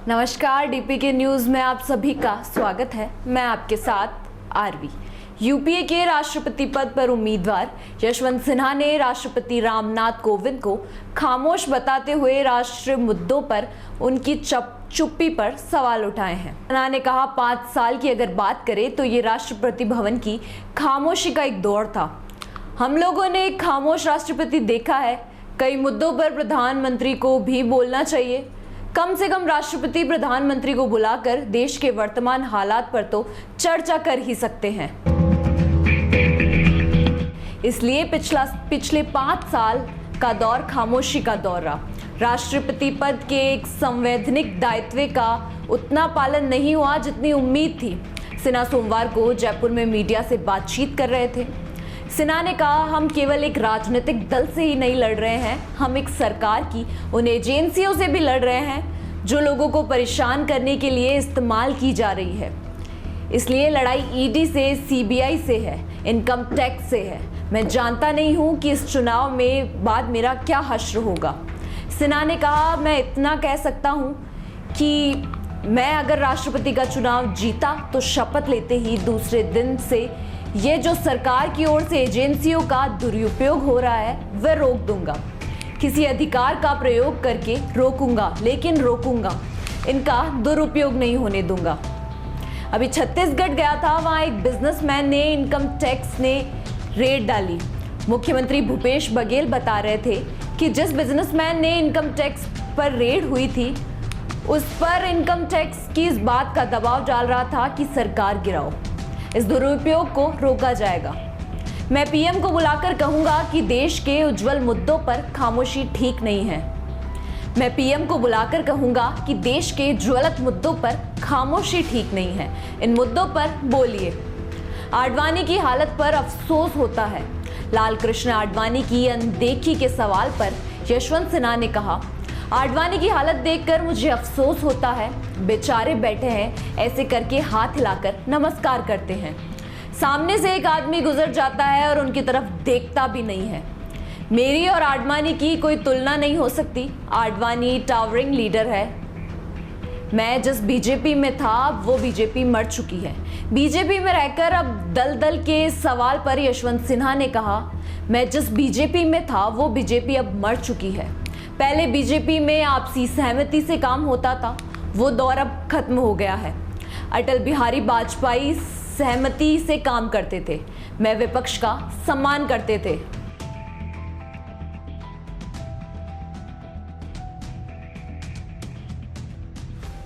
नमस्कार, DPK news में आप सभी का स्वागत है। मैं आपके साथ आरवी। यूपीए के राष्ट्रपति पद पर उम्मीदवार यशवंत सिन्हा ने राष्ट्रपति रामनाथ कोविंद को खामोश बताते हुए राष्ट्रीय मुद्दों पर उनकी चुप्पी पर सवाल उठाए हैं। सिन्हा ने कहा, 5 साल की अगर बात करें तो ये राष्ट्रपति भवन की खामोशी का एक दौर था। हम लोगों ने एक खामोश राष्ट्रपति देखा है। कई मुद्दों पर प्रधानमंत्री को भी बोलना चाहिए। कम से कम राष्ट्रपति प्रधानमंत्री को बुलाकर देश के वर्तमान हालात पर तो चर्चा कर ही सकते हैं। इसलिए पिछले 5 साल का दौर खामोशी का दौर रहा। राष्ट्रपति पद के एक संवैधानिक दायित्व का उतना पालन नहीं हुआ जितनी उम्मीद थी। सिन्हा सोमवार को जयपुर में मीडिया से बातचीत कर रहे थे। सिन्हा ने कहा, हम केवल एक राजनीतिक दल से ही नहीं लड़ रहे हैं, हम एक सरकार की उन एजेंसियों से भी लड़ रहे हैं जो लोगों को परेशान करने के लिए इस्तेमाल की जा रही है। इसलिए लड़ाई ईडी से, सीबीआई से है, इनकम टैक्स से है। मैं जानता नहीं हूं कि इस चुनाव में बाद मेरा क्या हश्र होगा। सिन्हा ने कहा, मैं इतना कह सकता हूं कि मैं अगर राष्ट्रपति का चुनाव जीता तो शपथ लेते ही दूसरे दिन से ये जो सरकार की ओर से एजेंसियों का दुरुपयोग हो रहा है वह रोक दूंगा। किसी अधिकार का प्रयोग करके रोकूंगा, लेकिन रोकूंगा, इनका दुरुपयोग नहीं होने दूंगा। अभी छत्तीसगढ़ गया था, वहां एक बिजनेसमैन ने इनकम टैक्स ने रेड डाली। मुख्यमंत्री भूपेश बघेल बता रहे थे कि जिस बिजनेसमैन ने इनकम टैक्स पर रेड हुई थी उस पर इनकम टैक्स की इस बात का दबाव डाल रहा था कि सरकार गिराओ। इस दुरुपयोग को रोका जाएगा। मैं पीएम को बुलाकर कहूंगा कि देश के उज्जवल मुद्दों पर खामोशी ठीक नहीं है। मैं पीएम को बुलाकर कहूंगा कि देश के ज्वलंत मुद्दों पर खामोशी ठीक नहीं है। इन मुद्दों पर बोलिए। आडवाणी की हालत पर अफसोस होता है। लाल कृष्ण आडवाणी की अनदेखी के सवाल पर यशवंत सिन्हा ने कहा, आडवाणी की हालत देखकर मुझे अफसोस होता है। बेचारे बैठे हैं, ऐसे करके हाथ हिलाकर नमस्कार करते हैं। सामने से एक आदमी गुजर जाता है और उनकी तरफ देखता भी नहीं है। मेरी और आडवाणी की कोई तुलना नहीं हो सकती। आडवाणी टावरिंग लीडर है। मैं जिस बीजेपी में था वो बीजेपी मर चुकी है। बीजेपी में रहकर अब दल के सवाल पर यशवंत सिन्हा ने कहा, मैं जिस बीजेपी में था वो बीजेपी अब मर चुकी है। पहले बीजेपी में आपसी सहमति से काम होता था, वो दौर अब खत्म हो गया है। अटल बिहारी वाजपेयी सहमति से काम करते थे। मैं विपक्ष का सम्मान करते थे।